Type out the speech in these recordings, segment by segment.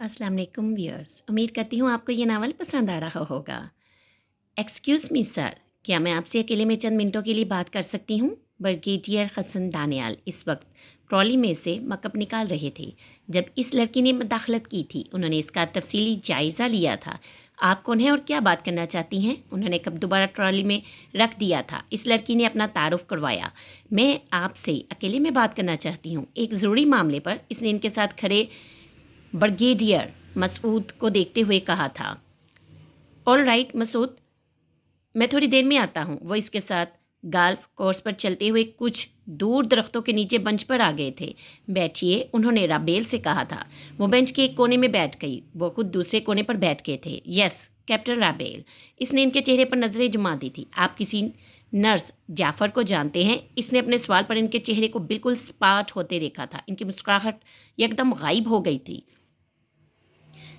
अस्सलाम वालेकुम व्यूअर्स। उम्मीद करती हूँ आपको ये नावल पसंद आ रहा होगा। एक्सक्यूज़ मी सर, क्या मैं आपसे अकेले में चंद मिनटों के लिए बात कर सकती हूँ? ब्रिगेडियर हसन दानियाल इस वक्त ट्रॉली में से मकअप निकाल रहे थे जब इस लड़की ने मदाखलत की थी। उन्होंने इसका तफसीली जायज़ा लिया था। आप कौन हैं और क्या बात करना चाहती हैं? उन्होंने कब दोबारा ट्रॉली में रख दिया था। इस लड़की ने अपना तारुफ करवाया। मैं आपसे अकेले में बात करना चाहती हूँ एक ज़रूरी मामले पर। इसने इनके साथ खड़े ब्रिगेडियर मसूद को देखते हुए कहा था। ऑल राइट मसूद, मैं थोड़ी देर में आता हूँ। वो इसके साथ गाल्फ कोर्स पर चलते हुए कुछ दूर दरख्तों के नीचे बेंच पर आ गए थे। बैठिए, उन्होंने राबेल से कहा था। वो बेंच के एक कोने में बैठ गई। वो खुद दूसरे कोने पर बैठ गए थे। यस कैप्टन राबेल, इसने इनके चेहरे पर नजरें जुमा दी थी। आप किसी नर्स जाफर को जानते हैं? इसने अपने सवाल पर इनके चेहरे को बिल्कुल सपाट होते देखा था। इनकी मुस्कुराहट एकदम गायब हो गई थी।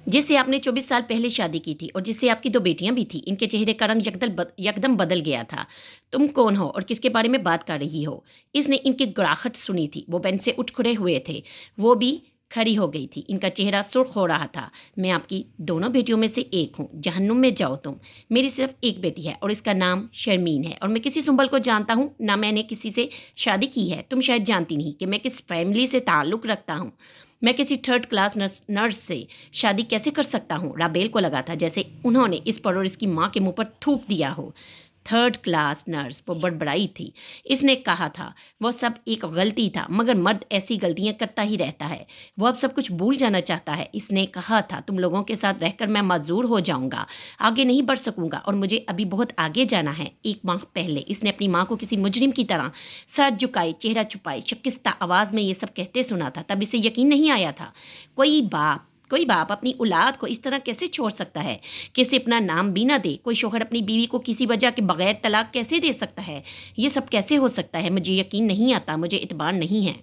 जिससे आपने 24 साल पहले शादी की थी और जिससे आपकी 2 बेटियां भी थी। इनके चेहरे का रंग एकदम बदल गया था। तुम कौन हो और किसके बारे में बात कर रही हो? इसने इनकी गुड़ाहट सुनी थी। वो बेंच से उठ खड़े हुए थे। वो भी खड़ी हो गई थी। इनका चेहरा सुर्ख हो रहा था। मैं आपकी दोनों बेटियों में से एक हूँ। जहन्नुम में जाओ तुम। मेरी सिर्फ एक बेटी है और इसका नाम शर्मीन है और मैं किसी सुंबल को जानता हूँ ना मैंने किसी से शादी की है। तुम शायद जानती नहीं कि मैं किस फैमिली से ताल्लुक़ रखता हूँ। मैं किसी थर्ड क्लास नर्स से शादी कैसे कर सकता हूँ? राबेल को लगा था जैसे उन्होंने इस पर और इसकी माँ के मुंह पर थूक दिया हो। थर्ड क्लास नर्स, वो बड़बड़ाई थी। इसने कहा था वो सब एक गलती था, मगर मर्द ऐसी गलतियाँ करता ही रहता है। वो अब सब कुछ भूल जाना चाहता है। इसने कहा था तुम लोगों के साथ रहकर मैं माजूर हो जाऊंगा, आगे नहीं बढ़ सकूंगा और मुझे अभी बहुत आगे जाना है। एक माह पहले इसने अपनी माँ को किसी मुजरिम की तरह सर झुकाए, चेहरा छुपाए, शकिस्ता आवाज़ में ये सब कहते सुना था। तब इसे यकीन नहीं आया था। कोई बाप अपनी औलाद को इस तरह कैसे छोड़ सकता है? किसी अपना नाम भी ना दे। कोई शोहर अपनी बीवी को किसी वजह के बगैर तलाक कैसे दे सकता है? ये सब कैसे हो सकता है? मुझे यकीन नहीं आता, मुझे इत्मीनान नहीं है।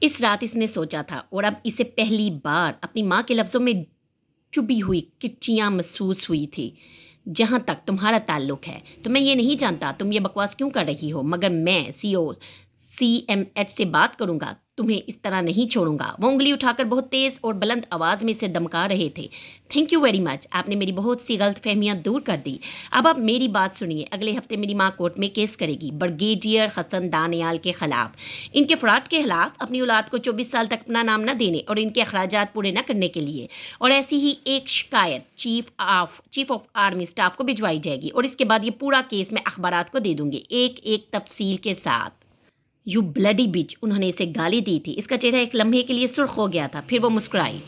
इस रात इसने सोचा था और अब इसे पहली बार अपनी माँ के लफ्ज़ों में चुभी हुई किच्चियाँ महसूस हुई थी। जहाँ तक तुम्हारा ताल्लुक है तो मैं ये नहीं जानता तुम ये बकवास क्यों कर रही हो, मगर मैं CMH से बात करूँगा। तुम्हें इस तरह नहीं छोड़ूंगा। वो उंगली उठाकर बहुत तेज़ और बुलंद आवाज़ में इसे धमका रहे थे। थैंक यू वेरी मच, आपने मेरी बहुत सी गलत फहमियाँ दूर कर दी। अब आप मेरी बात सुनिए। अगले हफ्ते मेरी माँ कोर्ट में केस करेगी ब्रिगेडियर हसन दानियाल के खिलाफ। इनके फ्रॉड के खिलाफ, अपनी औलाद को 24 साल तक अपना नाम न देने और इनके अखराजात पूरे न करने के लिए। और ऐसी ही एक शिकायत चीफ ऑफ आर्मी स्टाफ को भिजवाई जाएगी और इसके बाद ये पूरा केस मैं अखबारात को दे दूंगी एक एक तफसील के साथ। यू ब्लडी बिच, उन्होंने इसे गाली दी थी। इसका चेहरा एक लम्हे के लिए सुर्ख हो गया था। फिर वो मुस्कुराई।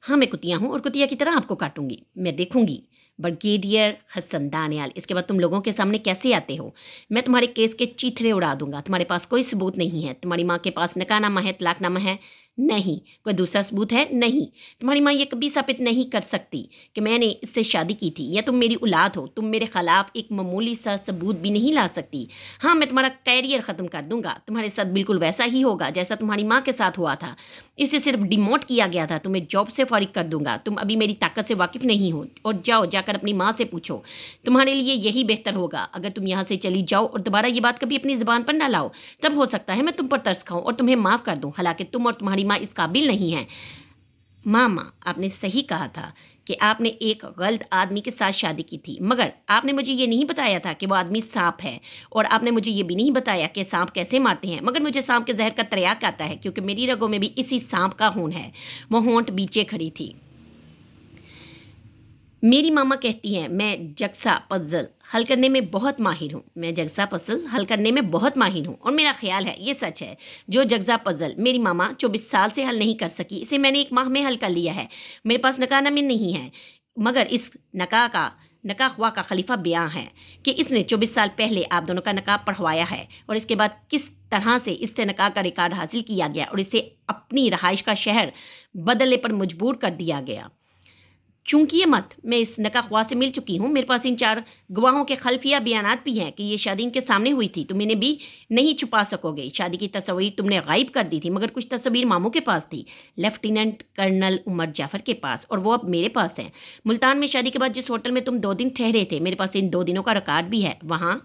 हाँ, मैं कुतिया हूँ और कुतिया की तरह आपको काटूंगी। मैं देखूंगी। ब्रिगेडियर हसन दानियाल, इसके बाद तुम लोगों के सामने कैसे आते हो? मैं तुम्हारे केस के चीथड़े उड़ा दूंगा। तुम्हारे पास कोई सबूत नहीं है। तुम्हारी माँ के पास निकाहनामा है, तलाकनामा है? नहीं। कोई दूसरा सबूत है? नहीं। तुम्हारी माँ ये कभी साबित नहीं कर सकती कि मैंने इससे शादी की थी या तुम मेरी औलाद हो। तुम मेरे खिलाफ एक मामूली सा सबूत भी नहीं ला सकती। हाँ, मैं तुम्हारा कैरियर ख़त्म कर दूंगा। तुम्हारे साथ बिल्कुल वैसा ही होगा जैसा तुम्हारी माँ के साथ हुआ था। इसे सिर्फ डिमोट किया गया था। तुम्हें जॉब से फारिग कर दूंगा। तुम अभी मेरी ताकत से वाकिफ़ नहीं हो। और जाओ, जाकर अपनी माँ से पूछो। तुम्हारे लिए यही बेहतर होगा। अगर तुम यहाँ से चली जाओ और दोबारा ये बात कभी अपनी ज़ुबान पर ना लाओ, तब हो सकता है मैं तुम पर तरस खाऊं और तुम्हें माफ़ कर दूं। हालांकि तुम और तुम्हारी माँ इस काबिल नहीं हैं। मामा, आपने सही कहा था कि आपने एक गलत आदमी के साथ शादी की थी, मगर आपने मुझे ये नहीं बताया था कि वो आदमी सांप है। और आपने मुझे ये भी नहीं बताया कि सांप कैसे मारते हैं। मगर मुझे सांप के जहर का त्रियाक आता है क्योंकि मेरी रगों में भी इसी सांप का खून है। वो होंठ बीचे खड़ी थी। मेरी मामा कहती हैं मैं जगसा पजल हल करने में बहुत माहिर हूँ। मैं जगसा पजल हल करने में बहुत माहिर हूँ और मेरा ख्याल है ये सच है। जो जगसा पजल मेरी मामा 24 साल से हल नहीं कर सकी, इसे मैंने एक माह में हल कर लिया है। मेरे पास नकाहनामे नहीं है, मगर इस नकाह हुआ का खलीफा बयां है कि इसने 24 साल पहले आप दोनों का नकाह पढ़वाया है और इसके बाद किस तरह से इससे नकाह का रिकॉर्ड हासिल किया गया और इसे अपनी रहाइश का शहर बदलने पर मजबूर कर दिया गया। चूंकि ये मत, मैं इस नकाहवा से मिल चुकी हूँ। मेरे पास इन 4 गवाहों के खल्फिया बयानात भी हैं कि ये शादी इनके सामने हुई थी। तुम इन्हें भी नहीं छुपा सकोगे। शादी की तस्वीर तुमने गायब कर दी थी, मगर कुछ तस्वीर मामू के पास थी, लेफ्टिनेंट कर्नल उमर जाफर के पास, और वो अब मेरे पास है। मुल्तान में शादी के बाद जिस होटल में तुम 2 दिन ठहरे थे, मेरे पास इन 2 दिनों का रिकॉर्ड भी है। वहाँ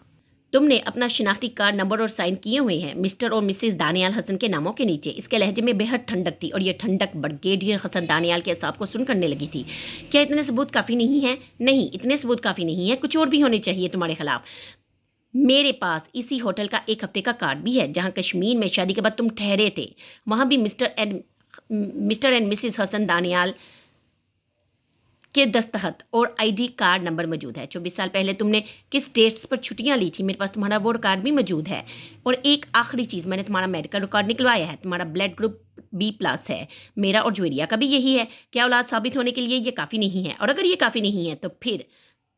تم نے اپنا شناختی کارڈ نمبر اور سائن کیے ہوئے ہیں مسٹر اور مسز دانیال حسن کے ناموں کے نیچے۔ اس کے لہجے میں بے حد ٹھنڈک تھی اور یہ ٹھنڈک بریگیڈیئر حسن دانیال کے اعصاب کو سن کرنے لگی تھی۔ کیا اتنے ثبوت کافی نہیں ہیں؟ نہیں، اتنے ثبوت کافی نہیں ہیں، کچھ اور بھی ہونے چاہیے تمہارے خلاف۔ میرے پاس اسی ہوٹل کا ایک ہفتے کا کارڈ بھی ہے جہاں کشمیر میں شادی کے بعد تم ٹھہرے تھے، وہاں بھی مسٹر اینڈ مسز حسن دانیال کے دستخط اور آئی ڈی کارڈ نمبر موجود ہے۔ 24 سال پہلے تم نے کس ڈیٹس پر چھٹیاں لی تھی، میرے پاس تمہارا وہ کارڈ بھی موجود ہے۔ اور ایک آخری چیز، میں نے تمہارا میڈیکل ریکارڈ نکلوایا ہے، تمہارا بلڈ گروپ B+ ہے، میرا اور جویریا کا بھی یہی ہے۔ کیا اولاد ثابت ہونے کے لیے یہ کافی نہیں ہے؟ اور اگر یہ کافی نہیں ہے تو پھر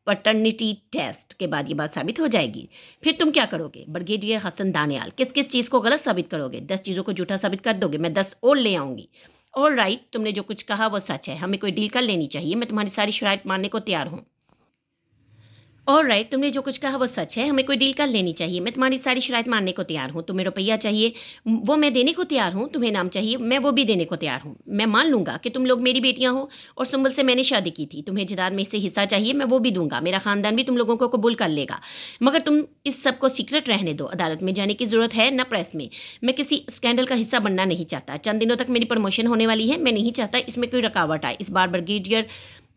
پیٹرنٹی ٹیسٹ کے بعد یہ بات ثابت ہو جائے گی۔ پھر تم کیا کرو گے بریگیڈیئر حسن دانیال؟ کس کس چیز کو غلط ثابت کرو گے؟ 10 چیزوں کو جھوٹا ثابت کر دو گے، میں 10 اور لے آؤں گی۔ آل رائٹ، تم نے جو کچھ کہا وہ سچ ہے، ہمیں کوئی ڈیل کر لینی چاہیے، میں تمہاری ساری شرائط ماننے کو تیار ہوں۔ آل رائٹ، تم نے جو کچھ کہا وہ سچ ہے، ہمیں کوئی ڈیل کر لینی چاہیے، میں تمہاری ساری شرائط ماننے کو تیار ہوں۔ تمہیں روپیہ چاہیے، وہ میں دینے کو تیار ہوں۔ تمہیں نام چاہیے، میں وہ بھی دینے کو تیار ہوں۔ میں مان لوں گا کہ تم لوگ میری بیٹیاں ہو اور سنبل سے میں نے شادی کی تھی۔ تمہیں جائیداد میں سے حصہ چاہیے، میں وہ بھی دوں گا۔ میرا خاندان بھی تم لوگوں کو قبول کر لے گا، مگر تم اس سب کو سیکرٹ رہنے دو۔ عدالت میں جانے کی ضرورت ہے نہ پریس میں۔ میں کسی اسکینڈل کا حصہ بننا نہیں چاہتا۔ چند دنوں تک میری پروموشن ہونے والی ہے، میں نہیں چاہتا اس میں کوئی رکاوٹ آئے۔ اس بار بریگیڈیئر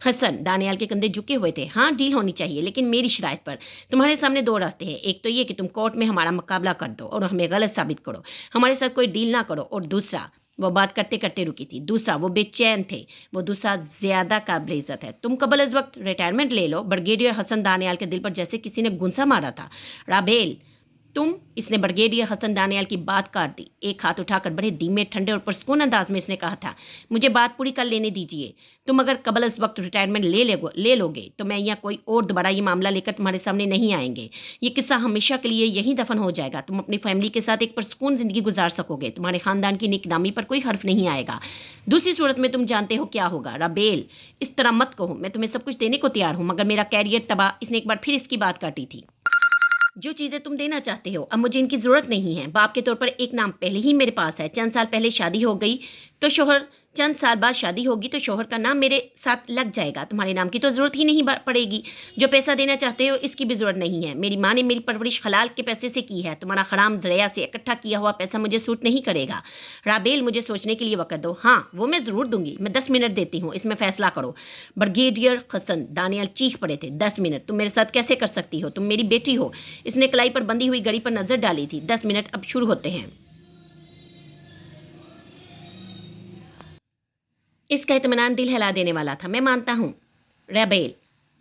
حسن دانیال کے کندھے جھکے ہوئے تھے۔ ہاں، ڈیل ہونی چاہیے، لیکن میری شرائط پر۔ تمہارے سامنے 2 راستے ہیں، ایک تو یہ کہ تم کورٹ میں ہمارا مقابلہ کر دو اور ہمیں غلط ثابت کرو، ہمارے ساتھ کوئی ڈیل نہ کرو، اور دوسرا، وہ بات کرتے کرتے رکی تھی، دوسرا وہ بے چین تھے، وہ دوسرا زیادہ قابل عزت ہے، تم قبل از وقت ریٹائرمنٹ لے لو۔ بریگیڈیئر حسن دانیال کے دل پر جیسے کسی نے گنسا مارا تھا۔ رابیل، تم، اس نے بریگیڈیئر حسن دانیال کی بات کاٹ دی۔ ایک ہاتھ اٹھا کر بڑے دھیمے، ٹھنڈے اور پرسکون انداز میں اس نے کہا تھا، مجھے بات پوری کر لینے دیجیے۔ تم اگر قبل از وقت ریٹائرمنٹ لے لو گے تو میں یا کوئی اور دوبارہ یہ معاملہ لے کر تمہارے سامنے نہیں آئیں گے۔ یہ قصہ ہمیشہ کے لیے یہیں دفن ہو جائے گا۔ تم اپنی فیملی کے ساتھ ایک پرسکون زندگی گزار سکو گے، تمہارے خاندان کی نیک نامی پر کوئی حرف نہیں آئے گا۔ دوسری صورت میں تم جانتے ہو کیا ہوگا۔ رابیل، اس طرح مت کہو، میں تمہیں سب کچھ دینے کو تیار ہوں، مگر میرا کیریئر تباہ۔ اس نے ایک بار پھر اس کی بات کاٹی تھی۔ جو چیزیں تم دینا چاہتے ہو اب مجھے ان کی ضرورت نہیں ہے۔ باپ کے طور پر ایک نام پہلے ہی میرے پاس ہے، چند سال پہلے شادی ہو گئی تو شوہر، چند سال بعد شادی ہوگی تو شوہر کا نام میرے ساتھ لگ جائے گا، تمہارے نام کی تو ضرورت ہی نہیں پڑے گی۔ جو پیسہ دینا چاہتے ہو اس کی بھی ضرورت نہیں ہے، میری ماں نے میری پرورش حلال کے پیسے سے کی ہے، تمہارا حرام ذریعہ سے اکٹھا کیا ہوا پیسہ مجھے سوٹ نہیں کرے گا۔ رابیل، مجھے سوچنے کے لیے وقت دو۔ ہاں، وہ میں ضرور دوں گی، میں 10 منٹ دیتی ہوں، اس میں فیصلہ کرو۔ بریگیڈیئر حسن دانیال چیخ پڑے تھے، 10 منٹ تم میرے ساتھ کیسے کر سکتی ہو؟ تم میری بیٹی ہو۔ اس نے کلائی پر بندھی ہوئی گھڑی پر نظر ڈالی تھی۔ 10 منٹ اب شروع ہوتے ہیں۔ اس کا اطمینان دل ہلا دینے والا تھا۔ میں مانتا ہوں ریبیل،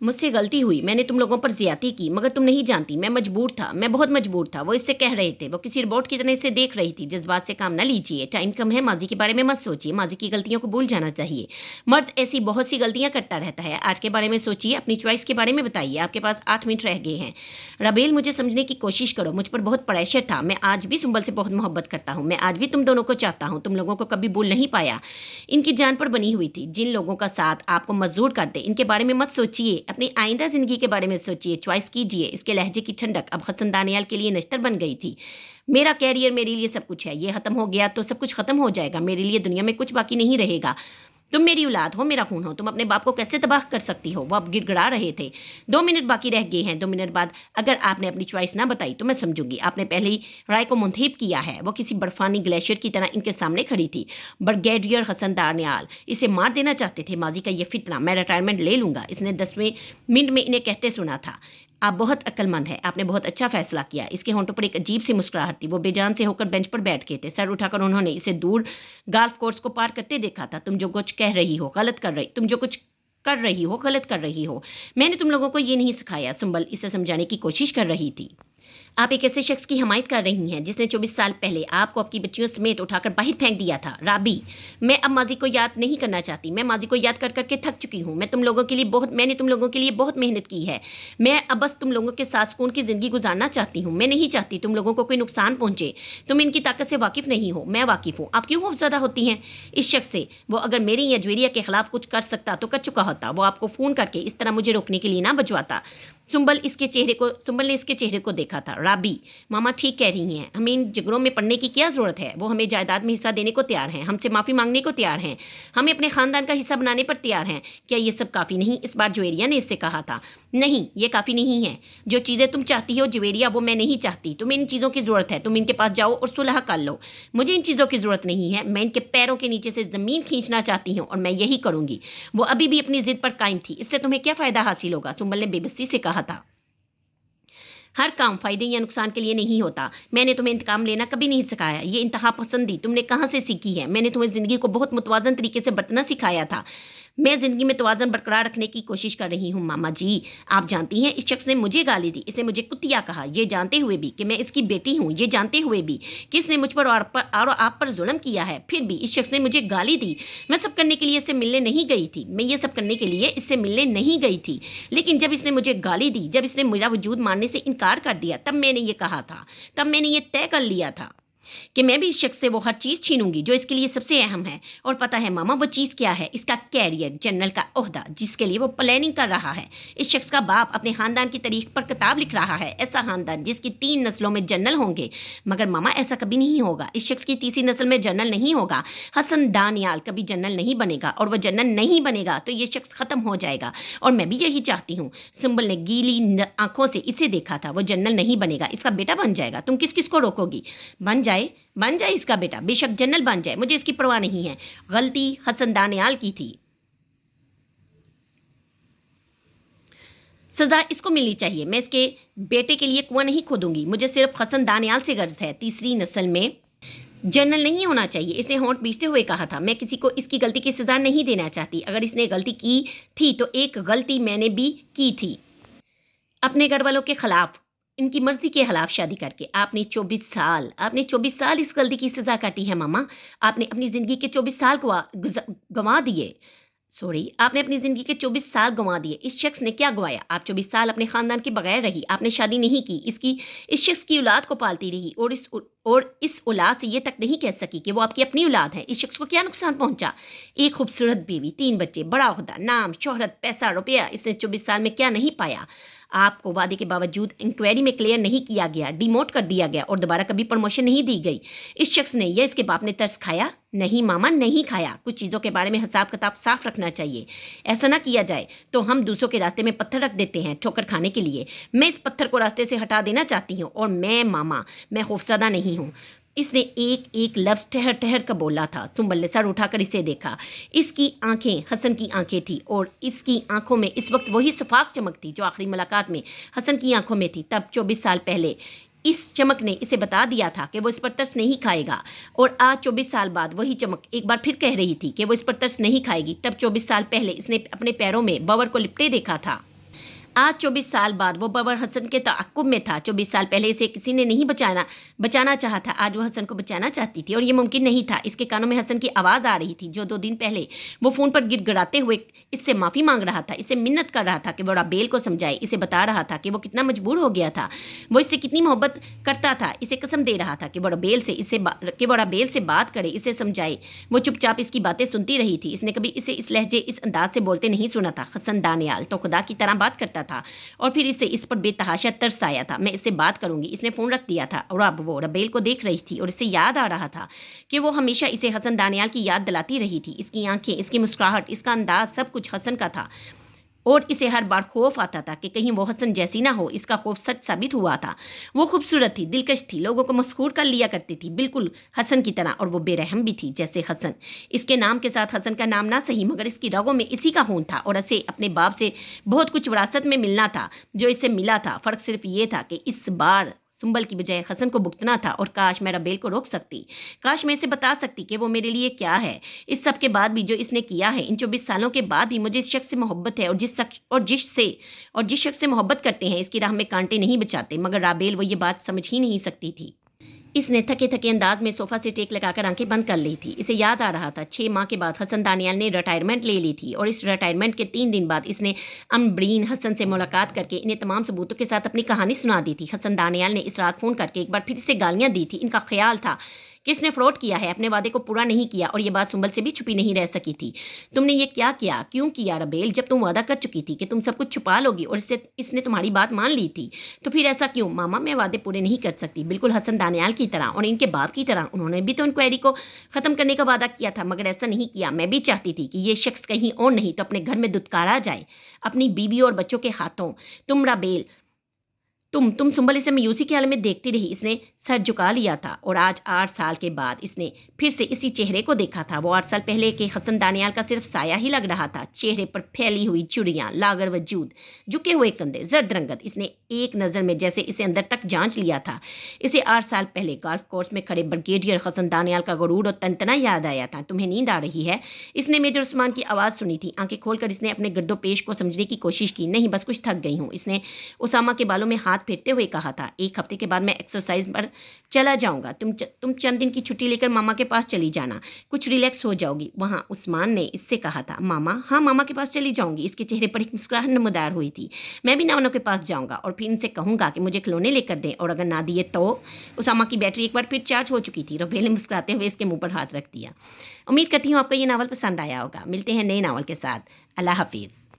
مجھ سے غلطی ہوئی، میں نے تم لوگوں پر زیادتی کی، مگر تم نہیں جانتی، میں مجبور تھا، میں بہت مجبور تھا۔ وہ اس سے کہہ رہے تھے، وہ کسی روبوٹ کی طرح اسے دیکھ رہی تھی۔ جذبات سے کام نہ لیجیے، ٹائم کم ہے، ماضی کے بارے میں مت سوچیے، ماضی کی غلطیوں کو بھول جانا چاہیے۔ مرد ایسی بہت سی غلطیاں کرتا رہتا ہے، آج کے بارے میں سوچیے، اپنی چوائس کے بارے میں بتائیے۔ آپ کے پاس 8 منٹ رہ گئے ہیں۔ رابیل، مجھے سمجھنے کی کوشش کرو، مجھ پر بہت پریشر تھا، میں آج بھی سنبل سے بہت محبت کرتا ہوں، میں آج بھی تم دونوں کو چاہتا ہوں، تم لوگوں کو کبھی بھول نہیں پایا۔ ان کی جان پر بنی ہوئی تھی، جن لوگوں کا ساتھ آپ کو مزدور کرتے، ان کے بارے میں مت سوچیے، اپنی آئندہ زندگی کے بارے میں سوچیے، چوائس کیجیے۔ اس کے لہجے کی ٹھنڈک اب حسن دانیال کے لیے نشتر بن گئی تھی۔ میرا کیریئر میرے لیے سب کچھ ہے، یہ ختم ہو گیا تو سب کچھ ختم ہو جائے گا، میرے لیے دنیا میں کچھ باقی نہیں رہے گا۔ تم میری اولاد ہو، میرا خون ہو، تم اپنے باپ کو کیسے تباہ کر سکتی ہو؟ وہ اب گڑ گڑا رہے تھے۔ 2 منٹ باقی رہ گئے ہیں، 2 منٹ بعد اگر آپ نے اپنی چوائس نہ بتائی تو میں سمجھوں گی آپ نے پہلے ہی رائے کو منتخب کیا ہے۔ وہ کسی برفانی گلیشیئر کی طرح ان کے سامنے کھڑی تھی۔ بریگیڈیئر حسن دانیال اسے مار دینا چاہتے تھے، ماضی کا یہ فتنہ، میں ریٹائرمنٹ لے لوں گا، اس نے 10ویں منٹ میں انہیں کہتے سنا تھا۔ آپ بہت عقل مند ہے، آپ نے بہت اچھا فیصلہ کیا۔ اس کے ہونٹوں پر ایک عجیب سی مسکراہٹ تھی، وہ بے جان سے ہو کر بینچ پر بیٹھ گئے تھے۔ سر اٹھا کر انہوں نے اسے دور گالف کورس کو پار کرتے دیکھا تھا۔ تم جو کچھ کہہ رہی ہو غلط کر رہی، تم جو کچھ کر رہی ہو غلط کر رہی ہو، میں نے تم لوگوں کو یہ نہیں سکھایا۔ سنبل اسے سمجھانے کی کوشش کر رہی تھی۔ آپ ایک ایسے شخص کی حمایت کر رہی ہیں جس نے 24 سال پہلے آپ کو اپنی بچیوں سمیت اٹھا کر باہر پھینک دیا تھا۔ رابی، میں اب ماضی کو یاد نہیں کرنا چاہتی، میں ماضی کو یاد کر کر کے تھک چکی ہوں۔ میں نے تم لوگوں کے لیے بہت محنت کی ہے، میں اب بس تم لوگوں کے ساتھ سکون کی زندگی گزارنا چاہتی ہوں۔ میں نہیں چاہتی تم لوگوں کو کوئی نقصان پہنچے، تم ان کی طاقت سے واقف نہیں ہو، میں واقف ہوں۔ آپ کیوں خوفزدہ ہوتی ہیں اس شخص سے؟ وہ اگر میری یا جویریا کے خلاف کچھ کر سکتا تو کر چکا ہوتا، وہ آپ کو فون کر کے اس طرح مجھے روکنے کے لیے نہ بجواتا۔ سنبل نے اس کے چہرے کو دیکھا تھا۔ राबी, मामा ठीक कह रही हैं, हमें इन झगड़ों में पड़ने की क्या ज़रूरत है। वो हमें जायदाद में हिस्सा देने को तैयार हैं, हमसे माफ़ी मांगने को तैयार हैं, हमें अपने ख़ानदान का हिस्सा बनाने पर तैयार हैं। क्या ये सब काफ़ी नहीं? इस बार जुवेरिया ने इससे कहा था। नहीं, ये काफ़ी नहीं है। जो चीज़ें तुम चाहती हो जुवेरिया, वो मैं नहीं चाहती। तुम्हें इन चीज़ों की ज़रूरत है, तुम इनके पास जाओ और सुलह कर लो। मुझे इन चीज़ों की ज़रूरत नहीं है। मैं इनके पैरों के नीचे से ज़मीन खींचना चाहती हूँ और मैं यही करूँगी। वो अभी भी अपनी ज़िद पर कायम थी। इससे तुम्हें क्या फ़ायदा हासिल होगा? सुंबल ने बेबसी से कहा था। हर काम फ़ायदे या नुकसान के लिए नहीं होता। मैंने तुम्हें इंतकाम लेना कभी नहीं सिखाया। ये इंतहा पसंदी तुमने कहाँ से सीखी है? मैंने तुम्हें ज़िंदगी को बहुत मुतवाज़न तरीके से बरतना सिखाया था। मैं ज़िंदगी में तवाज़न बरकरार रखने की कोशिश कर रही हूँ मामा जी। आप जानती हैं, इस शख्स ने मुझे गाली दी, इसे मुझे कुतिया कहा, ये जानते हुए भी कि मैं इसकी बेटी हूँ, ये जानते हुए भी कि इसने मुझ पर और आप पर जुल्म किया है। फिर भी इस शख्स ने मुझे गाली दी। मैं सब करने के लिए इससे मिलने नहीं गई थी। मैं ये सब करने के लिए इससे मिलने नहीं गई थी। लेकिन जब इसने मुझे गाली दी, जब इसने मेरा वजूद मानने से इनकार कर दिया, तब मैंने ये कहा था, तब मैंने ये तय कर लिया था कि मैं भी इस शख्स से वो हर चीज़ छीनूंगी जो इसके लिए सबसे अहम है। और पता है मामा, वो चीज़ क्या है? इसका कैरियर, जनरल का ओहदा, जिसके लिए वो प्लानिंग कर रहा है। इस शख्स का बाप अपने ख़ानदान की तारीख पर किताब लिख रहा है। ऐसा ख़ानदान जिसकी 3 नस्लों में जनरल होंगे। मगर मामा, ऐसा कभी नहीं होगा। इस शख्स की तीसरी नस्ल में जनरल नहीं होगा। हसन दानियाल कभी जनरल नहीं बनेगा, और वह जनरल नहीं बनेगा तो ये शख्स ख़त्म हो जाएगा। और मैं भी यही चाहती हूँ। सुंबल ने गीली आंखों से इसे देखा था। वो जनरल नहीं बनेगा, इसका बेटा बन जाएगा। तुम किस किस को रोकोगी? बन जाए इसका बेटा, बेशक जनरल बन जाए, मुझे इसकी परवाह नहीं है। गलती हसन दानियाल की थी, सजा इसको मिलनी चाहिए। मैं इसके बेटे के लिए कुआं नहीं खोदूंगी। मुझे सिर्फ हसन दानियाल से गर्ज है। तीसरी नस्ल में जनरल नहीं होना चाहिए। इसने होंठ बीचते हुए कहा था। मैं किसी को इसकी गलती की सजा नहीं देना चाहती। अगर इसने गलती की थी तो एक गलती मैंने भी की थी, अपने घर वालों के खिलाफ, इनकी मर्जी के खिलाफ शादी करके। आपने 24 साल इस गलती की सज़ा काटी है मामा। आपने अपनी ज़िंदगी के 24 साल गंवा दिए। आपने अपनी ज़िंदगी के 24 साल गंवा दिए। इस शख्स ने क्या गंवाया? आप 24 साल अपने ख़ानदान के बगैर रही। आपने शादी नहीं की। इस शख्स की औलाद को पालती रही और इस औलाद से ये तक नहीं कह सकी कि वो आपकी अपनी औलाद है। इस शख्स को क्या नुकसान पहुंचा? एक खूबसूरत बीवी, 3 बच्चे, बड़ा ओहदा, नाम, शोहरत, पैसा, रुपया। इसने 24 साल में क्या नहीं पाया? आपको वादे के बावजूद इंक्वायरी में क्लियर नहीं किया गया, डिमोट कर दिया गया और दोबारा कभी प्रमोशन नहीं दी गई। इस शख्स ने या इसके बाप ने तरस खाया? नहीं मामा, नहीं खाया। कुछ चीज़ों के बारे में हिसाब किताब साफ रखना चाहिए। ऐसा ना किया जाए तो हम दूसरों के रास्ते में पत्थर रख देते हैं ठोकर खाने के लिए। मैं इस पत्थर को रास्ते से हटा देना चाहती हूँ। और मैं मामा, मैं खौफजदा नहीं हूँ। इसने एक एक लफ्ज़ ठहर ठहर कर बोला था। सुंबल ने सर उठाकर इसे देखा। इसकी आंखें हसन की आंखें थी और इसकी आंखों में इस वक्त वही सफाक चमक थी जो आखिरी मुलाकात में हसन की आंखों में थी। तब 24 साल पहले इस चमक ने इसे बता दिया था कि वो इस पर तरस नहीं खाएगा। और आज 24 साल बाद वही चमक एक बार फिर कह रही थी कि वो इस पर तरस नहीं खाएगी। तब 24 साल पहले इसने अपने पैरों में बवर को लिपटे देखा था। आज 24 साल बाद वो बबर हसन के तअक्कुब में था। 24 साल पहले इसे किसी ने नहीं बचाना चाहा था। आज वो हसन को बचाना चाहती थी और ये मुमकिन नहीं था। इसके कानों में हसन की आवाज़ आ रही थी जो 2 दिन पहले वो फ़ोन पर गिड़गिड़ाते हुए इससे माफ़ी मांग रहा था, इससे मिन्नत कर रहा था कि वो राबेल को समझाए, इसे बता रहा था कि वो कितना मजबूर हो गया था, वो इससे कितनी मोहब्बत करता था। इसे कसम दे रहा था कि वो राबेल से बात करे, इसे समझाए। वो चुपचाप इसकी बातें सुनती रही थी। इसने कभी इसे इस लहजे, इस अंदाज से बोलते नहीं सुना था। हसन दानियाल तो खुदा की तरह बात करता था और फिर इस पर बेतहाशा तरस आया था। मैं इससे बात करूंगी। इसने फ़ोन रख दिया था और अब वो राबेल को देख रही थी और इसे याद आ रहा था कि वो हमेशा इसे हसन दानियाल की याद दिलाती रही थी। इसकी आंखें, इसकी मुस्कुराहट, इसका अंदाज, सब कुछ हसन का था और इसे हर बार खौफ आता था कि कहीं वो हसन जैसी ना हो। इसका खौफ सच साबित हुआ था। वो खूबसूरत थी, दिलकश थी, लोगों को मसहूर कर लिया करती थी, बिल्कुल हसन की तरह। और वो बेरहम भी थी जैसे हसन। इसके नाम के साथ हसन का नाम ना सही, मगर इसकी रगों में इसी का खून था और इसे अपने बाप से बहुत कुछ विरासत में मिलना था जो इसे मिला था। फ़र्क सिर्फ ये था कि इस बार सुंबल की बजाय हसन को भुगतना था। और काश मैं राबेल को रोक सकती, काश मैं इसे बता सकती कि वो मेरे लिए क्या है। इस सब के बाद भी जो इसने किया है, इन 24 सालों के बाद भी मुझे इस शख्स से मोहब्बत है और जिस शख्स से मोहब्बत करते हैं इसकी राह में कांटे नहीं बचाते। मगर राबेल वो ये बात समझ ही नहीं सकती थी। इसने थके थके अंदाज में सोफ़ा से टेक लगाकर आंखें बंद कर ली थी। इसे याद आ रहा था 6 माह के बाद हसन दानियाल ने रिटायरमेंट ले ली थी और इस रिटायरमेंट के 3 दिन बाद इसने अम्ब्रीन हसन से मुलाकात करके इन्हें तमाम सबूतों के साथ अपनी कहानी सुना दी थी। हसन दानियाल ने इस रात फ़ोन करके एक बार फिर इसे गालियाँ दी थी। इनका ख्याल था किसने फ्रॉड किया है, अपने वादे को पूरा नहीं किया, और ये बात सुंबल से भी छुपी नहीं रह सकी थी। तुमने ये क्या किया, क्यों किया रबेल, जब तुम वादा कर चुकी थी कि तुम सब कुछ छुपा लोगी और इसने तुम्हारी बात मान ली थी, तो फिर ऐसा क्यों? मामा, मैं वादे पूरे नहीं कर सकती, बिल्कुल हसन दानियाल की तरह और इनके बाप की तरह। उन्होंने भी तो इंक्वायरी को ख़त्म करने का वादा किया था, मगर ऐसा नहीं किया। मैं भी चाहती थी कि ये शख्स कहीं और नहीं तो अपने घर में दुत्कारा जाए, अपनी बीवी और बच्चों के हाथों। तुम रबेल, तुम सुंबल इसे मायूसी के हाल में देखती रही। इसने सर झुका लिया था और आज 8 साल के बाद इसने फिर से इसी चेहरे को देखा था। वो 8 साल पहले के हसन दानियाल का सिर्फ साया ही लग रहा था। चेहरे पर फैली हुई चुड़ियाँ, लागर वजूद, झुके हुए कंधे, जर्द रंगत। इसने एक नज़र में जैसे इसे अंदर तक जांच लिया था। इसे 8 साल पहले गोल्फ कोर्स में खड़े ब्रिगेडियर हसन दानियाल का गरूर और तनतना याद आया था। तुम्हें नींद आ रही है? इसने मेजर उस्मान की आवाज़ सुनी थी। आंखें खोलकर इसने अपने गर्दोपेश को समझने की कोशिश की। नहीं, बस कुछ थक गई हूँ, इसने उसामा के बालों में हाथ फेरते हुए कहा था। 1 हफ्ते के बाद मैं एक्सरसाइज पर चला जाऊंगा। तुम चंद दिन की छुट्टी लेकर मामा के पास चली जाना, कुछ रिलैक्स हो जाओगी वहाँ। उस्मान ने इससे कहा था। मामा? हाँ, मामा के पास चली जाऊंगी। इसके चेहरे पर एक मुस्कुराहट नमदार हुई थी। मैं भी नानो के पास जाऊंगा और फिर इनसे कहूंगा कि मुझे खिलौने लेकर दें, और अगर ना दिए तो। उसामा की बैटरी एक बार फिर चार्ज हो चुकी थी। रबेल ने मुस्कुराते हुए इसके मुंह पर हाथ रख दिया। उम्मीद करती हूँ आपको ये नावल पसंद आया होगा। मिलते हैं नए नावल के साथ। अल्लाह हाफिज़।